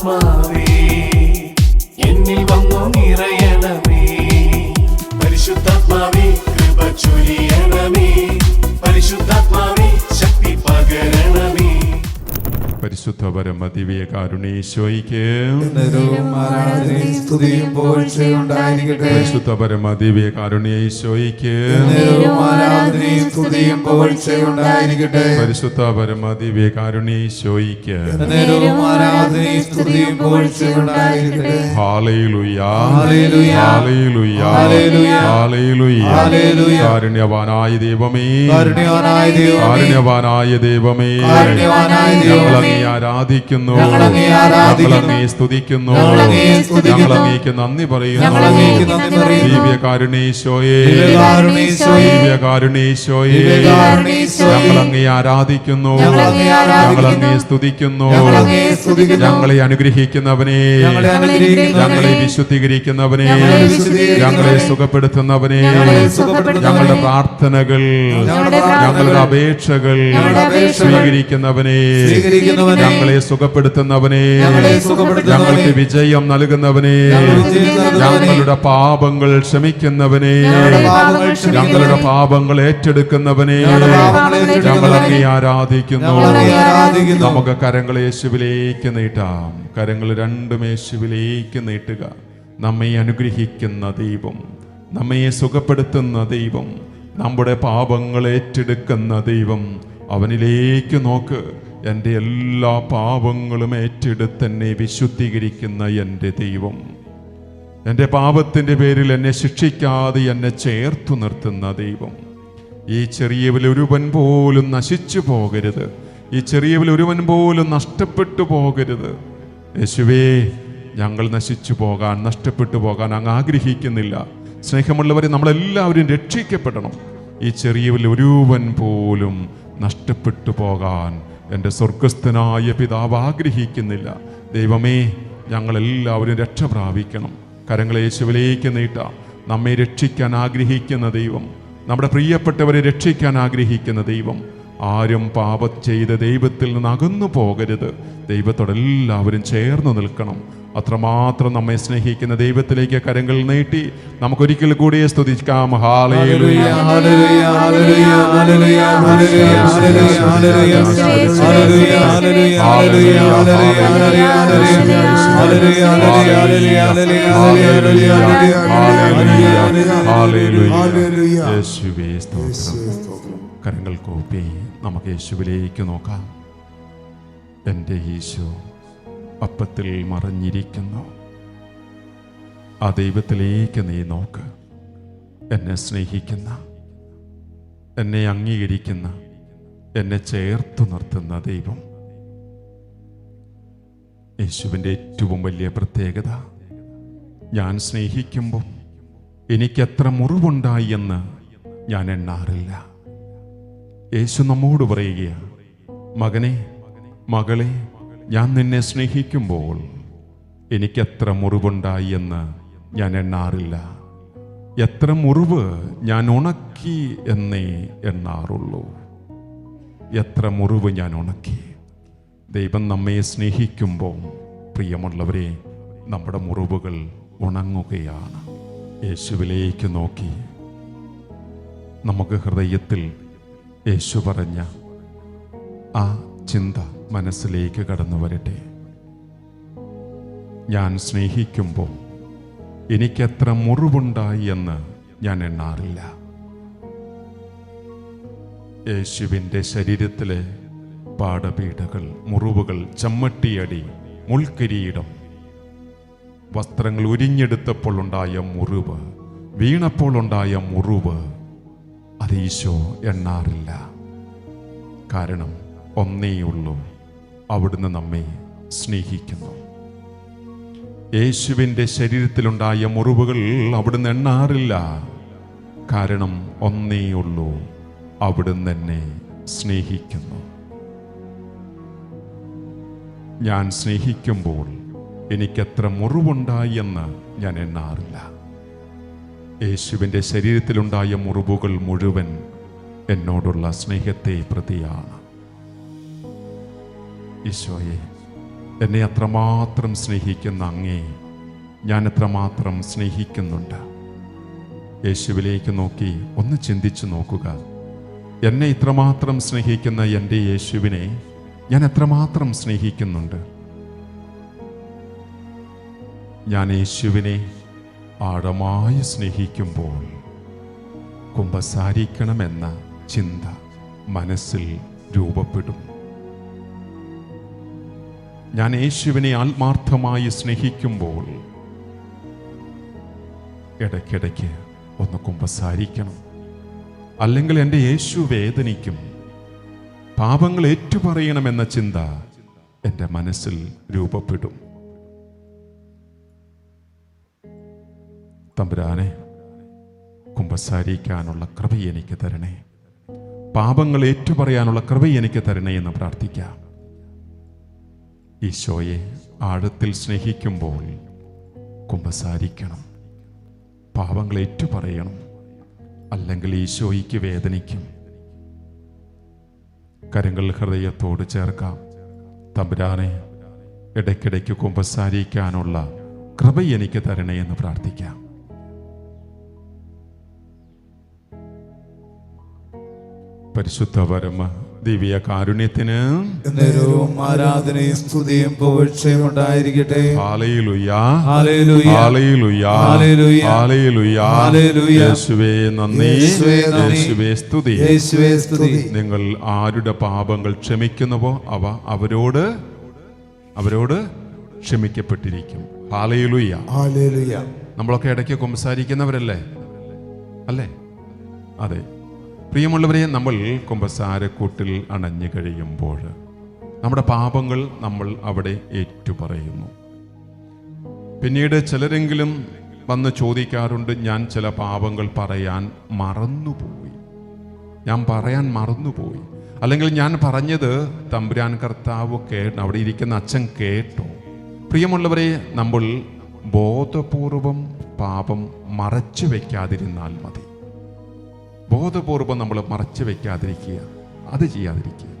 പരിശുദ്ധാത്മാവേ എന്നിൽ വന്നു നിറയണമേ. പരിശുദ്ധാത്മാവേ കൃപ ചൊരിയണമേ. പരിശുദ്ധാത്മാവേ ശക്തി പകരണമേ. പരിശുദ്ധ പരമ ദിവ്യ കാരുണ്യേശ്വരയ്ക്ക് പരിശുദ്ധ പരമ ദിവ്യ കാരുണ്യേശ്വരയ്ക്ക് പരിശുദ്ധ പരമ ദിവ്യ കാരുണ്യേശ്വരയ്ക്ക് ഹല്ലേലൂയ ഹല്ലേലൂയ ഹല്ലേലൂയ. കാരുണ്യവാനായ ദൈവമേ കാരുണ്യവാനായ ദൈവമേ ഞങ്ങളങ്ങേ ആരാധിക്കുന്നു, ഞങ്ങളങ്ങേ സ്തുതിക്കുന്നു, ഞങ്ങളങ്ങേക്ക് നന്ദി പറയുന്നു. ദിവ്യകാരുണ്യേശ്വരേ ദിവ്യകാരുണ്യേശ്വരേ ഞങ്ങളങ്ങേ ആരാധിക്കുന്നു, ഞങ്ങളങ്ങേ സ്തുതിക്കുന്നു. ഞങ്ങളെ അനുഗ്രഹിക്കുന്നവനെ, ഞങ്ങളെ വിശുദ്ധീകരിക്കുന്നവനെ, ഞങ്ങളെ സുഖപ്പെടുത്തുന്നവനെ, ഞങ്ങളുടെ പ്രാർത്ഥനകൾ ഞങ്ങളുടെ അപേക്ഷകൾ സ്വീകരിക്കുന്നവനെ, ഞങ്ങളെ സുഖപ്പെടുത്തുന്നവനെ, ഞങ്ങൾക്ക് വിജയം നൽകുന്നവനെ, ഞങ്ങളുടെ പാപങ്ങൾ ക്ഷമിക്കുന്നവനെ, ഞങ്ങളുടെ പാപങ്ങൾ ഏറ്റെടുക്കുന്നവനെ ഞങ്ങളങ്ങേ ആരാധിക്കുന്നു. നമുക്ക് കരങ്ങൾ യേശുവിലേക്ക് നീട്ടാം. കരങ്ങൾ രണ്ടും യേശുവിലേക്ക് നീട്ടുക. നമ്മെ അനുഗ്രഹിക്കുന്ന ദൈവം, നമ്മെ സുഖപ്പെടുത്തുന്ന ദൈവം, നമ്മുടെ പാപങ്ങൾ ഏറ്റെടുക്കുന്ന ദൈവം, അവനിലേക്ക് നോക്ക്. എൻ്റെ എല്ലാ പാപങ്ങളും ഏറ്റെടുത്ത് എന്നെ വിശുദ്ധീകരിക്കുന്ന എൻ്റെ ദൈവം, എൻ്റെ പാപത്തിൻ്റെ പേരിൽ എന്നെ ശിക്ഷിക്കാതെ എന്നെ ചേർത്തു നിർത്തുന്ന ദൈവം. ഈ ചെറിയവരിൽ ഒരുവൻ പോലും നശിച്ചു പോകരുത്, ഈ ചെറിയവരിൽ ഒരുവൻ പോലും നഷ്ടപ്പെട്ടു പോകരുത്. യേശുവേ, ഞങ്ങൾ നശിച്ചു പോകാൻ, നഷ്ടപ്പെട്ടു പോകാൻ അങ്ങ് ആഗ്രഹിക്കുന്നില്ല. സ്നേഹമുള്ളവരെ, നമ്മളെല്ലാവരും രക്ഷിക്കപ്പെടണം. ഈ ചെറിയവരിൽ ഒരുവൻ പോലും നഷ്ടപ്പെട്ടു പോകാൻ എൻ്റെ സ്വർഗസ്ഥനായ പിതാവ് ആഗ്രഹിക്കുന്നില്ല. ദൈവമേ, ഞങ്ങളെല്ലാവരും രക്ഷ പ്രാപിക്കണം. കരങ്ങളെ യേശുവിലേക്ക് നീട്ടാം. നമ്മെ രക്ഷിക്കാൻ ആഗ്രഹിക്കുന്ന ദൈവം, നമ്മുടെ പ്രിയപ്പെട്ടവരെ രക്ഷിക്കാൻ ആഗ്രഹിക്കുന്ന ദൈവം. ആരും പാപം ചെയ്ത് ദൈവത്തിൽ നിന്ന് അകന്നു പോകരുത്. ദൈവത്തോടെല്ലാവരും ചേർന്ന് നിൽക്കണം. അത്രമാത്രം നമ്മെ സ്നേഹിക്കുന്ന ദൈവത്തിലേക്ക് കരങ്ങൾ നീട്ടി നമുക്കൊരിക്കൽ കൂടി സ്തുതിക്കാം. Hallelujah hallelujah hallelujah hallelujah hallelujah. യേശുവേ സ്തോത്രം. കരങ്ങൾ കൂപ്പി നമുക്ക് യേശുവിലേക്ക് നോക്കാം. എൻ്റെ ഈശോ അപ്പത്തിൽ മറഞ്ഞിരിക്കുന്നു. ആ ദൈവത്തിലേക്ക് നീ നോക്ക്. എന്നെ സ്നേഹിക്കുന്ന, എന്നെ അംഗീകരിക്കുന്ന, എന്നെ ചേർത്തു നിർത്തുന്ന ദൈവം. യേശുവിൻ്റെ ഏറ്റവും വലിയ പ്രത്യേകത, ഞാൻ സ്നേഹിക്കുമ്പോൾ എനിക്കെത്ര മുറിവുണ്ടായി എന്ന് ഞാൻ എണ്ണാറില്ല. യേശു നമ്മോട് പറയുകയാണ്, മകനെ, മകളെ, ഞാൻ നിന്നെ സ്നേഹിക്കുമ്പോൾ എനിക്കെത്ര മുറിവുണ്ടായി എന്ന് ഞാൻ എണ്ണാറില്ല. എത്ര മുറിവ് ഞാൻ ഉണക്കി എന്നേ എണ്ണാറുള്ളൂ. എത്ര മുറിവ് ഞാൻ ഉണക്കി. ദൈവം നമ്മെ സ്നേഹിക്കുമ്പോൾ, പ്രിയമുള്ളവരെ, നമ്മുടെ മുറിവുകൾ ഉണങ്ങുകയാണ്. യേശുവിലേക്ക് നോക്കി നമുക്ക് ഹൃദയത്തിൽ യേശു പറഞ്ഞ ആ ചിന്ത മനസ്സിലേക്ക് കടന്നു വരട്ടെ. ഞാൻ സ്നേഹിക്കുമ്പോൾ എനിക്കെത്ര മുറിവുണ്ടായി എന്ന് ഞാൻ എണ്ണാറില്ല. യേശുവിൻ്റെ ശരീരത്തിലെ പാടപീഡകൾ, മുറിവുകൾ, ചമ്മട്ടിയടി, മുൾക്കിരീടം, വസ്ത്രങ്ങൾ ഉരിഞ്ഞെടുത്തപ്പോൾ ഉണ്ടായ മുറിവ്, വീണപ്പോൾ ഉണ്ടായ മുറിവ്, അത് ഈശോ എണ്ണാറില്ല. കാരണം ഒന്നേയുള്ളൂ, അവിടുന്ന് നമ്മെ സ്നേഹിക്കുന്നു. യേശുവിൻ്റെ ശരീരത്തിലുണ്ടായ മുറിവുകൾ അവിടുന്ന് എണ്ണാറില്ല. കാരണം ഒന്നേയുള്ളൂ, അവിടുന്ന് എന്നെ സ്നേഹിക്കുന്നു. ഞാൻ സ്നേഹിക്കുമ്പോൾ എനിക്കെത്ര മുറിവുണ്ടായി എന്ന് ഞാൻ എണ്ണാറില്ല. യേശുവിൻ്റെ ശരീരത്തിലുണ്ടായ മുറിവുകൾ മുഴുവൻ എന്നോടുള്ള സ്നേഹത്തെ പ്രതിയാണ്. ഈശോയെ, എന്നെ അത്രമാത്രം സ്നേഹിക്കുന്ന അങ്ങേ ഞാൻ എത്രമാത്രം സ്നേഹിക്കുന്നുണ്ട്. യേശുവിലേക്ക് നോക്കി ഒന്ന് ചിന്തിച്ചു നോക്കുക. എന്നെ ഇത്രമാത്രം സ്നേഹിക്കുന്ന എൻ്റെ യേശുവിനെ ഞാൻ എത്രമാത്രം സ്നേഹിക്കുന്നുണ്ട്. ഞാൻ യേശുവിനെ ആഴമായി സ്നേഹിക്കുമ്പോൾ കുമ്പസാരിക്കണമെന്ന ചിന്ത മനസ്സിൽ രൂപപ്പെടും. ഞാൻ യേശുവിനെ ആത്മാർത്ഥമായി സ്നേഹിക്കുമ്പോൾ ഇടയ്ക്കിടയ്ക്ക് ഒന്ന് കുമ്പസാരിക്കണം. അല്ലെങ്കിൽ എൻ്റെ യേശു വേദനിക്കും. പാപങ്ങൾ ഏറ്റുപറയണമെന്ന ചിന്ത എൻ്റെ മനസ്സിൽ രൂപപ്പെടും. തമ്പുരാനെ, കുമ്പസാരിക്കാനുള്ള കൃപ എനിക്ക് തരണേ, പാപങ്ങൾ ഏറ്റുപറയാനുള്ള കൃപ എനിക്ക് തരണേ എന്ന് പ്രാർത്ഥിക്കാം. ഈശോയെ ആഴത്തിൽ സ്നേഹിക്കുമ്പോൾ കുമ്പസാരിക്കണം, പാപങ്ങൾ ഏറ്റുപറയണം, അല്ലെങ്കിൽ ഈശോയ്ക്ക് വേദനിക്കും. കരങ്ങൾ ഹൃദയത്തോട് ചേർക്കാം. തമ്പുരാനെ, ഇടയ്ക്കിടയ്ക്ക് കുമ്പസാരിക്കാനുള്ള കൃപ എനിക്ക് തരണേ എന്ന് പ്രാർത്ഥിക്കാം. പരിശുദ്ധ പരമ ദിവ്യ കാരുണ്യത്തിന് നേരവും ആരാധനയും സ്തുതിയും പുകഴ്ചയും ഉണ്ടായിരിക്കട്ടെ. Hallelujah, hallelujah, hallelujah, hallelujah, hallelujah, hallelujah. യേശുവേ നന്ദി, യേശുവേ നന്ദി, യേശുവേ സ്തുതി. യേശുവേ സ്തുതി. നിങ്ങൾ ആരുടെ പാപങ്ങൾ ക്ഷമിക്കുന്നുവോ അവ അവരോട് ക്ഷമിക്കപ്പെട്ടിരിക്കും. Hallelujah, hallelujah. നമ്മളൊക്കെ ഇടയ്ക്ക് കുമ്പസാരിക്കുന്നവരല്ലേ? അല്ലേ? അതെ. പ്രിയമുള്ളവരെ, നമ്മൾ കുമ്പസാരക്കൂട്ടിൽ അണഞ്ഞു കഴിയുമ്പോൾ നമ്മുടെ പാപങ്ങൾ നമ്മൾ അവിടെ ഏറ്റുപറയുന്നു. പിന്നീട് ചിലരെങ്കിലും വന്ന് ചോദിക്കാറുണ്ട്, ഞാൻ ചില പാപങ്ങൾ പറയാൻ മറന്നുപോയി, അല്ലെങ്കിൽ ഞാൻ പറഞ്ഞത് തമ്പുരാൻ കർത്താവ് അവിടെ ഇരിക്കുന്ന അച്ഛൻ കേട്ടോ? പ്രിയമുള്ളവരെ, നമ്മൾ ബോധപൂർവം പാപം മറച്ചു വയ്ക്കാതിരുന്നാൽ മതി. ബോധപൂർവം നമ്മൾ മറച്ചു വയ്ക്കാതിരിക്കുക, അത് ചെയ്യാതിരിക്കുക.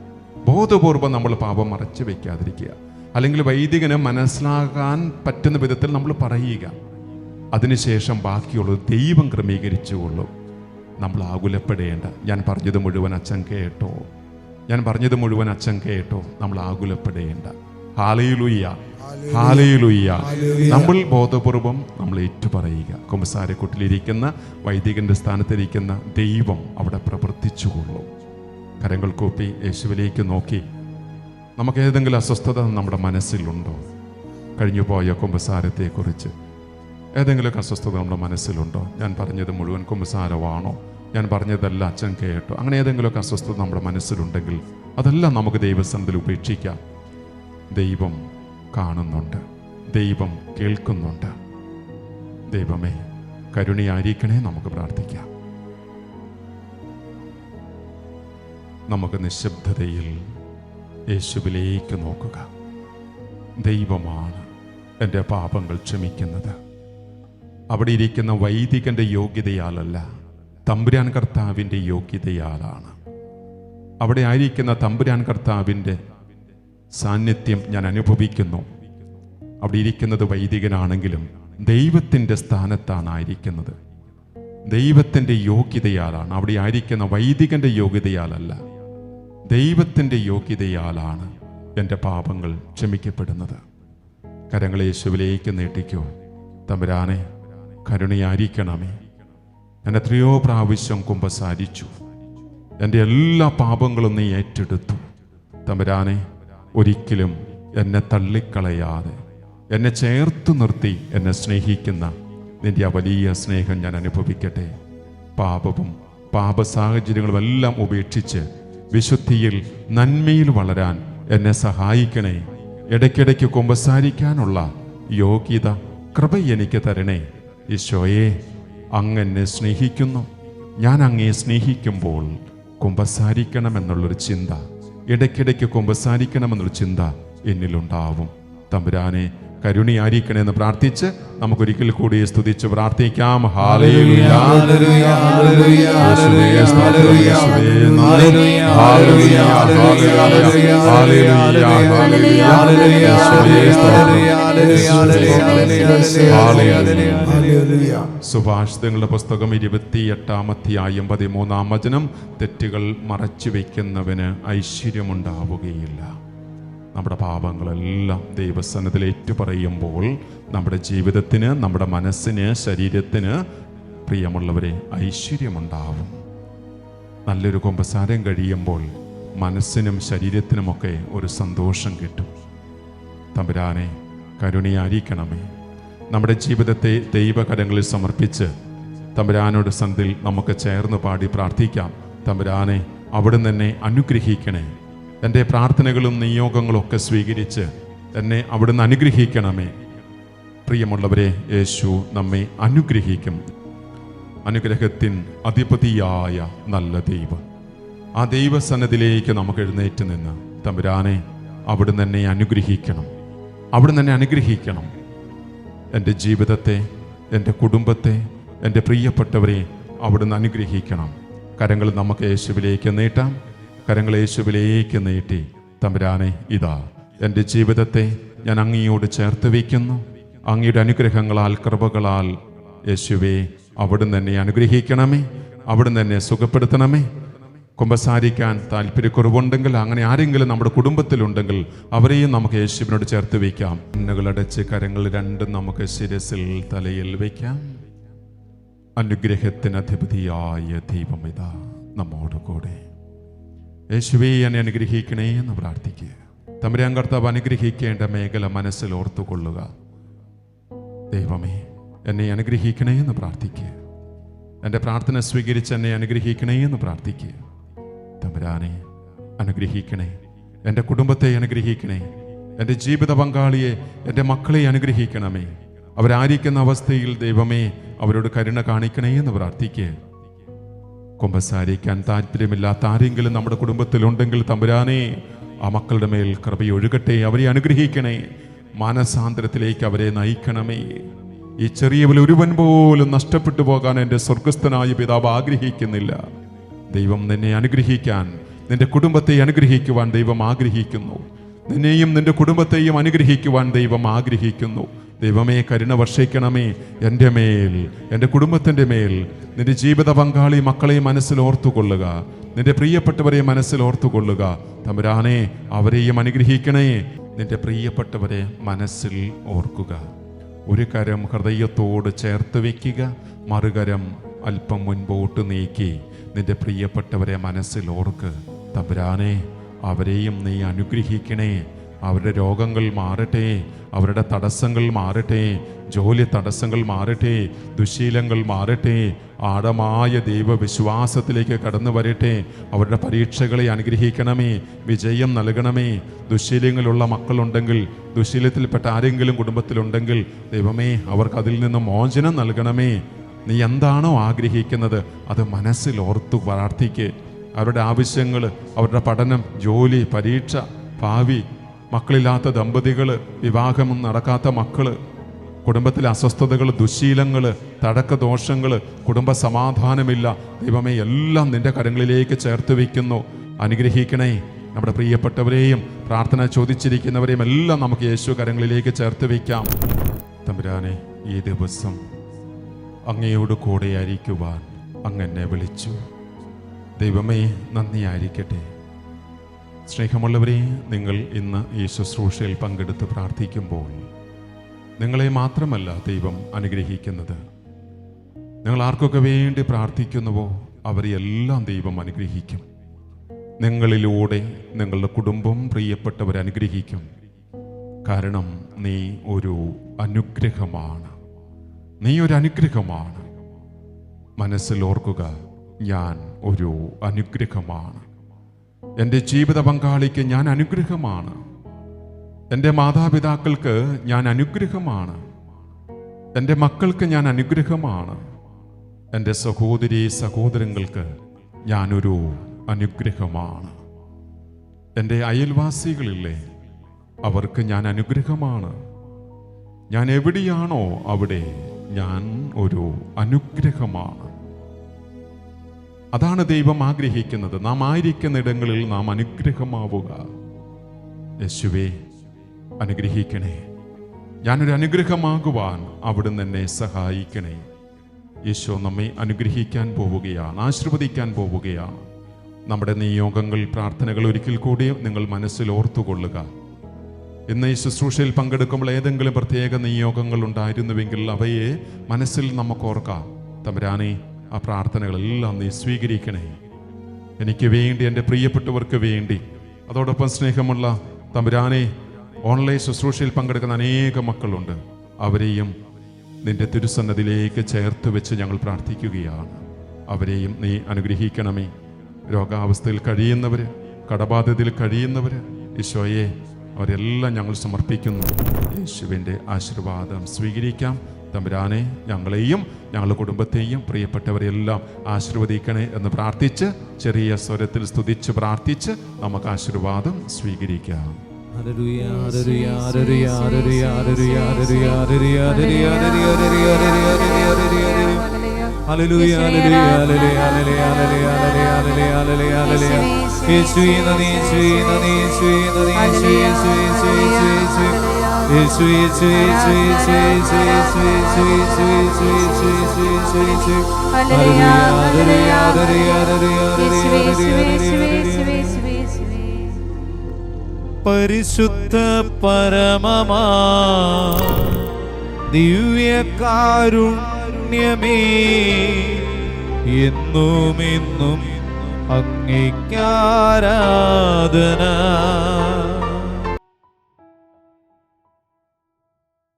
ബോധപൂർവം നമ്മൾ പാപം മറച്ചു വയ്ക്കാതിരിക്കുക, അല്ലെങ്കിൽ വൈദികന് മനസ്സിലാകാൻ പറ്റുന്ന വിധത്തിൽ നമ്മൾ പറയുക. അതിനുശേഷം ബാക്കിയുള്ളത് ദൈവം ക്രമീകരിച്ചുകൊള്ളും. നമ്മൾ ആകുലപ്പെടേണ്ട. ഞാൻ പറഞ്ഞത് മുഴുവൻ അച്ഛൻ കേട്ടോ, നമ്മൾ ആകുലപ്പെടേണ്ട. Hallelujah, hallelujah. നമ്മൾ ബോധപൂർവം നമ്മൾ ഏറ്റുപറയുക. കുമ്പസാരക്കൂട്ടിലിരിക്കുന്ന വൈദികന്റെ സ്ഥാനത്തിരിക്കുന്ന ദൈവം അവിടെ പ്രവർത്തിച്ചുകൊള്ളും. കരങ്ങൾ കൂപ്പി യേശുവിലേക്ക് നോക്കി. നമുക്ക് ഏതെങ്കിലും അസ്വസ്ഥത നമ്മുടെ മനസ്സിലുണ്ടോ? കഴിഞ്ഞുപോയ കുമ്പസാരത്തെക്കുറിച്ച് ഏതെങ്കിലുമൊക്കെ അസ്വസ്ഥത നമ്മുടെ മനസ്സിലുണ്ടോ? ഞാൻ പറഞ്ഞത് മുഴുവൻ കുമ്പസാരമാണോ? ഞാൻ പറഞ്ഞതല്ല അച്ഛൻ കേട്ടോ? അങ്ങനെ ഏതെങ്കിലുമൊക്കെ അസ്വസ്ഥത നമ്മുടെ മനസ്സിലുണ്ടെങ്കിൽ അതെല്ലാം നമുക്ക് ദൈവസന്നിധിയിൽ ഉപേക്ഷിക്കാം. ദൈവം കാണുന്നുണ്ട്, ദൈവം കേൾക്കുന്നുണ്ട്. ദൈവമേ, കരുണയായിരിക്കണേ. നമുക്ക് പ്രാർത്ഥിക്കാം. നമുക്ക് നിശബ്ദതയിൽ യേശുവിലേക്ക് നോക്കുക. ദൈവമാണ് എൻ്റെ പാപങ്ങൾ ക്ഷമിക്കുന്നത്. അവിടെ ഇരിക്കുന്ന വൈദികന്റെ യോഗ്യതയാലല്ല, തമ്പുരാൻ കർത്താവിൻ്റെ യോഗ്യതയാലാണ്. അവിടെ ആയിരിക്കുന്ന തമ്പുരാൻ കർത്താവിൻ്റെ സാന്നിധ്യം ഞാൻ അനുഭവിക്കുന്നു. അവിടെ ഇരിക്കുന്നത് വൈദികനാണെങ്കിലും ദൈവത്തിൻ്റെ സ്ഥാനത്താണ് ആയിരിക്കുന്നത്. ദൈവത്തിൻ്റെ യോഗ്യതയാലാണ്. അവിടെ ആയിരിക്കുന്ന വൈദികന്റെ യോഗ്യതയാലല്ല, ദൈവത്തിൻ്റെ യോഗ്യതയാലാണ് എൻ്റെ പാപങ്ങൾ ക്ഷമിക്കപ്പെടുന്നത്. കരങ്ങളെ യേശുവിലേക്ക് നീട്ടിക്കോ. തമ്പുരാനെ, കരുണയായിരിക്കണമേ. ഞാൻ എത്രയോ പ്രാവശ്യം കുമ്പസാരിച്ചു, എൻ്റെ എല്ലാ പാപങ്ങളും നീ ഏറ്റെടുത്തു. തമ്പുരാനെ, ഒരിക്കലും എന്നെ തള്ളിക്കളയാതെ എന്നെ ചേർത്ത് നിർത്തി എന്നെ സ്നേഹിക്കുന്ന നിന്റെ ആ വലിയ സ്നേഹം ഞാൻ അനുഭവിക്കട്ടെ. പാപവും പാപ സാഹചര്യങ്ങളും എല്ലാം ഉപേക്ഷിച്ച് വിശുദ്ധിയിൽ നന്മയിൽ വളരാൻ എന്നെ സഹായിക്കണേ. ഇടയ്ക്കിടയ്ക്ക് കുമ്പസാരിക്കാനുള്ള യോഗ്യത കൃപ എനിക്ക് തരണേ. ഈശോയെ, അങ്ങ് എന്നെ സ്നേഹിക്കുന്നു. ഞാൻ അങ്ങയെ സ്നേഹിക്കുമ്പോൾ കുമ്പസാരിക്കണമെന്നുള്ളൊരു ചിന്ത, ഇടയ്ക്കിടയ്ക്ക് കുമ്പസാരിക്കണമെന്നൊരു ചിന്ത എന്നിലുണ്ടാവും. തമ്പുരാനെ, കരുണയായിരിക്കണേ എന്ന് പ്രാർത്ഥിച്ച് നമുക്കൊരിക്കൽ കൂടി സ്തുതിച്ച് പ്രാർത്ഥിക്കാം. ഹല്ലേലൂയ, ഹല്ലേലൂയ, ഹല്ലേലൂയ, യേശുവേ, സ്തോത്രം, ഹല്ലേലൂയ, യേശുവേ, നന്ദി. Hallelujah, hallelujah, hallelujah, hallelujah, hallelujah, hallelujah, hallelujah, യേശുവേ, സ്തോത്രം. ഹല്ലേലൂയ. സുഭാഷിതങ്ങളുടെ പുസ്തകം 28-ാം അധ്യായം 13-ാം വചനം, തെറ്റുകൾ മറച്ചു വയ്ക്കുന്നവന് ഐശ്വര്യമുണ്ടാവുകയില്ല. നമ്മുടെ പാപങ്ങളെല്ലാം ദൈവസന്നിധിയിൽ ഏറ്റുപറയുമ്പോൾ നമ്മുടെ ജീവിതത്തിന്, നമ്മുടെ മനസ്സിന്, ശരീരത്തിന്, പ്രിയമുള്ളവരെ, ഐശ്വര്യമുണ്ടാവും. നല്ലൊരു കുമ്പസാരം കഴിയുമ്പോൾ മനസ്സിനും ശരീരത്തിനുമൊക്കെ ഒരു സന്തോഷം കിട്ടും. തമ്പുരാനെ, കരുണയായിരിക്കണമേ. നമ്മുടെ ജീവിതത്തെ ദൈവകരങ്ങളിൽ സമർപ്പിച്ച് തമ്പുരാനോട് സന്ധിൽ നമുക്ക് ചേർന്ന് പാടി പ്രാർത്ഥിക്കാം. തമ്പുരാനെ, അവിടുന്ന് എന്നെ അനുഗ്രഹിക്കണേ. എൻ്റെ പ്രാർത്ഥനകളും നിയോഗങ്ങളും ഒക്കെ സ്വീകരിച്ച് എന്നെ അവിടുന്ന് അനുഗ്രഹിക്കണമേ. പ്രിയമുള്ളവരെ, യേശു നമ്മെ അനുഗ്രഹിക്കും. അനുഗ്രഹത്തിൻ അധിപതിയായ നല്ല ദൈവം, ആ ദൈവസന്നിധിയിലേക്ക് നമുക്ക് എഴുന്നേറ്റ് നിന്ന് തമ്പുരാനെ, അവിടുന്ന് എന്നെ അനുഗ്രഹിക്കണം, അവിടുന്ന് എന്നെ അനുഗ്രഹിക്കണം. എൻ്റെ ജീവിതത്തെ, എൻ്റെ കുടുംബത്തെ, എൻ്റെ പ്രിയപ്പെട്ടവരെ അവിടുന്ന് അനുഗ്രഹിക്കണം. കരങ്ങൾ നമുക്ക് യേശുവിലേക്ക് നീട്ടാം. കരങ്ങൾ യേശുവിലേക്ക് നീട്ടി, തമ്പുരാനെ, ഇതാ എൻ്റെ ജീവിതത്തെ ഞാൻ അങ്ങയോട് ചേർത്ത് വയ്ക്കുന്നു. അങ്ങയുടെ അനുഗ്രഹങ്ങളാൽ, കൃപകളാൽ യേശുവേ അവിടുന്ന് എന്നെ അനുഗ്രഹിക്കണമേ, അവിടുന്ന് എന്നെ സുഖപ്പെടുത്തണമേ. കുമ്പസാരിക്കാൻ താല്പര്യക്കുറവുണ്ടെങ്കിൽ, അങ്ങനെ ആരെങ്കിലും നമ്മുടെ കുടുംബത്തിലുണ്ടെങ്കിൽ അവരെയും നമുക്ക് യേശുവിനോട് ചേർത്ത് വയ്ക്കാം. കണ്ണുകളടച്ച് കരങ്ങൾ രണ്ടും നമുക്ക് ശിരസിൽ, തലയിൽ വയ്ക്കാം. അനുഗ്രഹത്തിന് അധിപതിയായ ദൈവം ഇതാ നമ്മോട് കൂടെ. യേശുവേ, എന്നെ അനുഗ്രഹിക്കണേ എന്ന് പ്രാർത്ഥിക്കുക. തമ്പുരാൻ കർത്താവ് അനുഗ്രഹിക്കേണ്ട മേഖല മനസ്സിൽ ഓർത്തുകൊള്ളുക. ദൈവമേ, എന്നെ അനുഗ്രഹിക്കണേ എന്ന് പ്രാർത്ഥിക്കുക. എൻ്റെ പ്രാർത്ഥന സ്വീകരിച്ച് എന്നെ അനുഗ്രഹിക്കണേ എന്ന് പ്രാർത്ഥിക്കുക. തമ്പുരാനെ, അനുഗ്രഹിക്കണേ. എൻ്റെ കുടുംബത്തെ അനുഗ്രഹിക്കണേ. എൻ്റെ ജീവിത പങ്കാളിയെ, എൻ്റെ മക്കളെ അനുഗ്രഹിക്കണമേ. അവരായിരിക്കുന്ന അവസ്ഥയിൽ ദൈവമേ അവരോട് കരുണ കാണിക്കണേ എന്ന് പ്രാർത്ഥിക്കുക. കുമ്പസാരിക്കാൻ താല്പര്യമില്ലാത്ത ആരെങ്കിലും നമ്മുടെ കുടുംബത്തിലുണ്ടെങ്കിൽ തമ്പുരാനെ, ആ മക്കളുടെ മേൽ കൃപയൊഴുകട്ടെ. അവരെ അനുഗ്രഹിക്കണേ. മാനസാന്തരത്തിലേക്ക് അവരെ നയിക്കണമേ. ഈ ചെറിയവരിൽ ഒരുവൻ പോലും നഷ്ടപ്പെട്ടു പോകാൻ എൻ്റെ സ്വർഗസ്ഥനായ പിതാവ് ആഗ്രഹിക്കുന്നില്ല. ദൈവം നിന്നെ അനുഗ്രഹിക്കാൻ, നിന്റെ കുടുംബത്തെ അനുഗ്രഹിക്കുവാൻ ദൈവം ആഗ്രഹിക്കുന്നു. നിന്നെയും നിന്റെ കുടുംബത്തെയും അനുഗ്രഹിക്കുവാൻ ദൈവം ആഗ്രഹിക്കുന്നു. ദൈവമേ, കരുണ വർഷിക്കണമേ എൻ്റെ മേൽ, എൻ്റെ കുടുംബത്തിൻ്റെ മേൽ. നിന്റെ ജീവിത പങ്കാളി മക്കളെ മനസ്സിൽ ഓർത്തുകൊള്ളുക. നിന്റെ പ്രിയപ്പെട്ടവരെ മനസ്സിൽ ഓർത്തുകൊള്ളുക. തമ്പുരാനെ, അവരെയും അനുഗ്രഹിക്കണേ. നിന്റെ പ്രിയപ്പെട്ടവരെ മനസ്സിൽ ഓർക്കുക. ഒരു കരം ഹൃദയത്തോട് ചേർത്ത് വയ്ക്കുക, മറുകരം അല്പം മുൻപോട്ട് നീക്കി നിന്റെ പ്രിയപ്പെട്ടവരെ മനസ്സിൽ ഓർക്ക്. തമ്പുരാനെ, അവരെയും നീ അനുഗ്രഹിക്കണേ. അവരുടെ രോഗങ്ങൾ മാറട്ടെ, അവരുടെ തടസ്സങ്ങൾ മാറട്ടെ, ജോലി തടസ്സങ്ങൾ മാറട്ടെ, ദുശീലങ്ങൾ മാറട്ടെ, ആഴമായ ദൈവവിശ്വാസത്തിലേക്ക് കടന്നു വരട്ടെ. അവരുടെ പരീക്ഷകളെ അനുഗ്രഹിക്കണമേ, വിജയം നൽകണമേ. ദുശീലങ്ങളുള്ള മക്കളുണ്ടെങ്കിൽ, ദുശീലത്തിൽപ്പെട്ട ആരെങ്കിലും കുടുംബത്തിലുണ്ടെങ്കിൽ ദൈവമേ അവർക്ക് അതിൽ നിന്ന് മോചനം നൽകണമേ. നീ എന്താണോ ആഗ്രഹിക്കുന്നത് അത് മനസ്സിൽ ഓർത്തു പ്രാർത്ഥിക്ക്. അവരുടെ ആവശ്യങ്ങൾ, അവരുടെ പഠനം, ജോലി, പരീക്ഷ, ഭാവി, മക്കളില്ലാത്ത ദമ്പതികൾ, വിവാഹം നടക്കാത്ത മക്കൾ, കുടുംബത്തിലെ അസ്വസ്ഥതകൾ, ദുശീലങ്ങൾ, തടക്കദോഷങ്ങൾ, കുടുംബ സമാധാനമില്ല, ദൈവമേ എല്ലാം നിന്റെ കരങ്ങളിലേക്ക് ചേർത്ത് വയ്ക്കുന്നു. അനുഗ്രഹിക്കണേ. നമ്മുടെ പ്രിയപ്പെട്ടവരെയും പ്രാർത്ഥന ചോദിച്ചിരിക്കുന്നവരെയും എല്ലാം നമുക്ക് യേശു കരങ്ങളിലേക്ക് ചേർത്ത് വയ്ക്കാം. തമ്പുരാനെ, ഈ ദിവസം അങ്ങയോട് കൂടെ ആയിരിക്കുവാൻ അങ്ങെന്നെ വിളിച്ചു. ദൈവമേ, നന്ദിയായിരിക്കട്ടെ. സ്നേഹമുള്ളവരെ, നിങ്ങൾ ഇന്ന് ഈ ശുശ്രൂഷയിൽ പങ്കെടുത്ത് പ്രാർത്ഥിക്കുമ്പോൾ നിങ്ങളെ മാത്രമല്ല ദൈവം അനുഗ്രഹിക്കുന്നത്. നിങ്ങൾ ആർക്കൊക്കെ വേണ്ടി പ്രാർത്ഥിക്കുന്നുവോ അവരെയെല്ലാം ദൈവം അനുഗ്രഹിക്കും. നിങ്ങളിലൂടെ നിങ്ങളുടെ കുടുംബം, പ്രിയപ്പെട്ടവരെ അനുഗ്രഹിക്കും. കാരണം നീ ഒരു അനുഗ്രഹമാണ്. നീ ഒരു അനുഗ്രഹമാണ്. മനസ്സിൽ ഓർക്കുക, ഞാൻ ഒരു അനുഗ്രഹമാണ്. എൻ്റെ ജീവിത പങ്കാളിക്ക് ഞാൻ അനുഗ്രഹമാണ്. എൻ്റെ മാതാപിതാക്കൾക്ക് ഞാൻ അനുഗ്രഹമാണ്. എൻ്റെ മക്കൾക്ക് ഞാൻ അനുഗ്രഹമാണ്. എൻ്റെ സഹോദരി സഹോദരങ്ങൾക്ക് ഞാനൊരു അനുഗ്രഹമാണ്. എൻ്റെ അയൽവാസികളില്ലേ, അവർക്ക് ഞാൻ അനുഗ്രഹമാണ്. ഞാൻ എവിടെയാണോ അവിടെ ഞാൻ ഒരു അനുഗ്രഹമാണ്. അതാണ് ദൈവം ആഗ്രഹിക്കുന്നത്. നാം ആയിരിക്കുന്ന ഇടങ്ങളിൽ നാം അനുഗ്രഹമാവുക. യേശുവേ, അനുഗ്രഹിക്കണേ. ഞാനൊരു അനുഗ്രഹമാകുവാൻ അവിടുന്ന് എന്നെ സഹായിക്കണേ. യേശു നമ്മെ അനുഗ്രഹിക്കാൻ പോവുകയാണ്, ആശീർവദിക്കാൻ പോവുകയാണ്. നമ്മുടെ നിയോഗങ്ങൾ, പ്രാർത്ഥനകൾ ഒരിക്കൽ കൂടി നിങ്ങൾ മനസ്സിൽ ഓർത്തുകൊള്ളുക. ഇന്ന് ഈ ശുശ്രൂഷയിൽ പങ്കെടുക്കുമ്പോൾ ഏതെങ്കിലും പ്രത്യേക നിയോഗങ്ങൾ ഉണ്ടായിരുന്നുവെങ്കിൽ അവയെ മനസ്സിൽ നമുക്ക് ഓർക്കാം. തമ്പുരാനെ, ആ പ്രാർത്ഥനകളെല്ലാം നീ സ്വീകരിക്കണേ. എനിക്ക് വേണ്ടി, എൻ്റെ പ്രിയപ്പെട്ടവർക്ക് വേണ്ടി, അതോടൊപ്പം സ്നേഹമുള്ള തമ്പുരാനെ, ഓൺലൈൻ ശുശ്രൂഷയിൽ പങ്കെടുക്കുന്ന അനേക മക്കളുണ്ട്. അവരെയും നിന്റെ തിരുസന്നതിയിലേക്ക് ചേർത്ത് വെച്ച് ഞങ്ങൾ പ്രാർത്ഥിക്കുകയാണ്. അവരെയും നീ അനുഗ്രഹിക്കണമേ. രോഗാവസ്ഥയിൽ കഴിയുന്നവർ, കടബാധ്യതയിൽ കഴിയുന്നവർ, ഈശോയെ, അവരെല്ലാം ഞങ്ങൾ സമർപ്പിക്കുന്നു. യേശുവിൻ്റെ ആശീർവാദം സ്വീകരിക്കാം. തമ്പുരാനെ, ഞങ്ങളെയും ഞങ്ങളുടെ കുടുംബത്തെയും പ്രിയപ്പെട്ടവരെല്ലാം ആശീർവദിക്കണേ എന്ന് പ്രാർത്ഥിച്ച് ചെറിയ സ്വരത്തിൽ സ്തുതിച്ച് പ്രാർത്ഥിച്ച് നമുക്ക് ആശീർവാദം സ്വീകരിക്കാം. പരിശുദ്ധ പരമമാ ദിവ്യകാരുണ്യമേ, എന്നും എന്നും അങ്ങേയ്ക്കാരാധന.